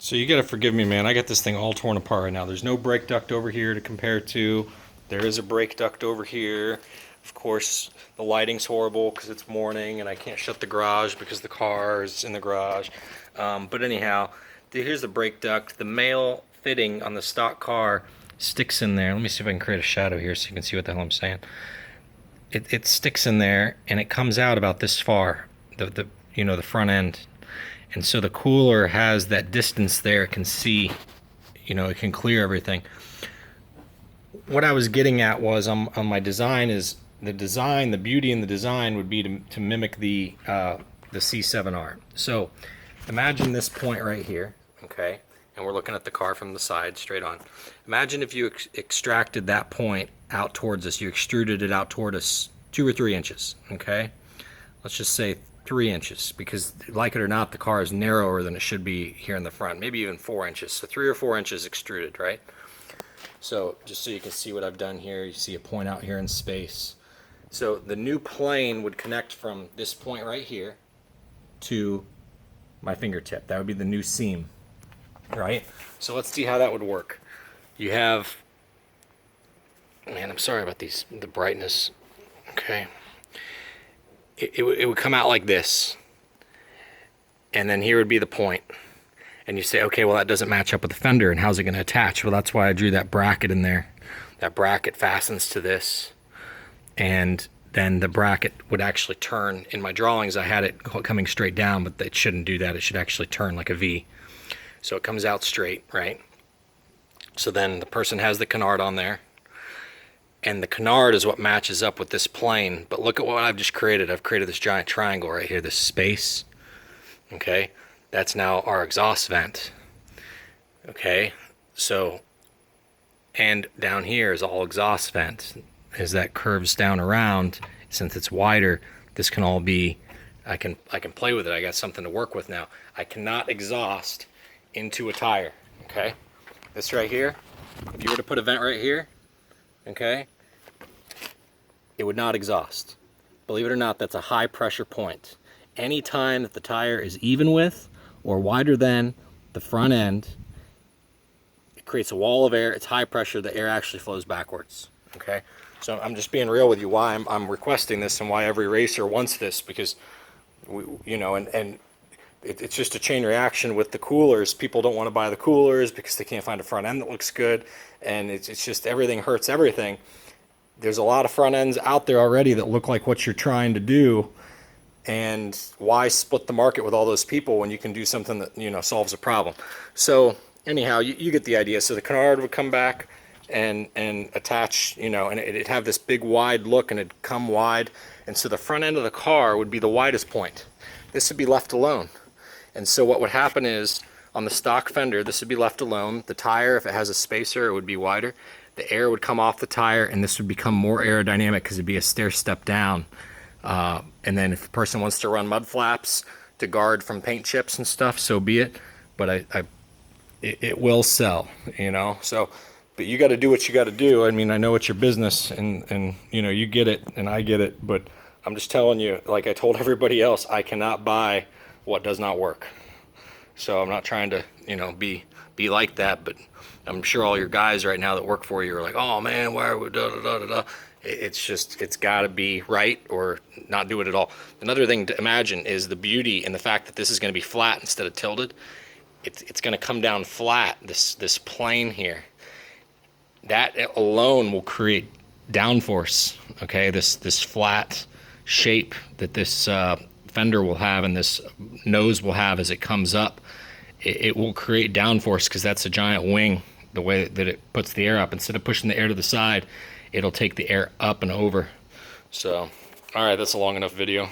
So you gotta forgive me, man. I got this thing all torn apart right now. There's no brake duct over here to compare to. There is a brake duct over here. Of course, the lighting's horrible because it's morning and I can't shut the garage because the car is in the garage. But anyhow, here's the brake duct. The male fitting on the stock car sticks in there. Let me see if I can create a shadow here so you can see what the hell I'm saying. It sticks in there and it comes out about this far, the front end. And so the cooler has that distance there, it can see, it can clear everything. What I was getting at was on my design is the beauty in the design would be to mimic the C7R. So imagine this point right here, okay? And we're looking at the car from the side, straight on. Imagine if you extracted that point out towards us, you extruded it out toward us 2 or 3 inches, okay? Let's just say 3 inches, because like it or not, the car is narrower than it should be here in the front, maybe even 4 inches. So 3 or 4 inches extruded, right? So just so you can see what I've done here, you see a point out here in space. So the new plane would connect from this point right here to my fingertip. That would be the new seam, right? So let's see how that would work. You have, man, I'm sorry about the brightness, okay? It would come out like this, and then here would be the point. And you say, okay, well, that doesn't match up with the fender, and how's it going to attach? Well, that's why I drew that bracket in there. That bracket fastens to this, and then the bracket would actually turn. In my drawings, I had it coming straight down, but it shouldn't do that. It should actually turn like a V. So it comes out straight, right? So then the person has the canard on there, and the canard is what matches up with this plane. But look at what I've just created. I've created this giant triangle right here, this space, okay? That's now our exhaust vent, okay? So, and down here is all exhaust vent. As that curves down around, since it's wider, this can all be, I can play with it. I got something to work with now. I cannot exhaust into a tire, okay? This right here, if you were to put a vent right here, okay, it would not exhaust. Believe it or not, that's a high pressure point. Any time that the tire is even with or wider than the front end, it creates a wall of air. It's high pressure. The air actually flows backwards, okay? So I'm just being real with you why I'm requesting this and why every racer wants this, because it's just a chain reaction with the coolers. People don't want to buy the coolers because they can't find a front end that looks good, and it's just everything hurts everything. There's a lot of front ends out there already that look like what you're trying to do, and why split the market with all those people when you can do something that solves a problem? So anyhow, you get the idea. So the canard would come back and attach, and it'd have this big wide look, and it'd come wide, and so the front end of the car would be the widest point. This would be left alone. And so what would happen is, on the stock fender, this would be left alone. The tire, if it has a spacer, it would be wider. The air would come off the tire, and this would become more aerodynamic because it'd be a stair step down. And then if the person wants to run mud flaps to guard from paint chips and stuff, so be it. But it will sell, So, but you got to do what you got to do. I mean, I know it's your business, and you get it, and I get it. But I'm just telling you, like I told everybody else, I cannot buy what does not work. So I'm not trying to, be like that, but I'm sure all your guys right now that work for you are like, oh man, why are we da da da da da? It's got to be right or not do it at all. Another thing to imagine is the beauty in the fact that this is going to be flat instead of tilted. It's going to come down flat, this plane here. That alone will create downforce, okay? This flat shape that this fender will have and this nose will have as it comes up, it will create downforce because that's a giant wing, the way that it puts the air up. Instead of pushing the air to the side, it'll take the air up and over. So, all right, that's a long enough video.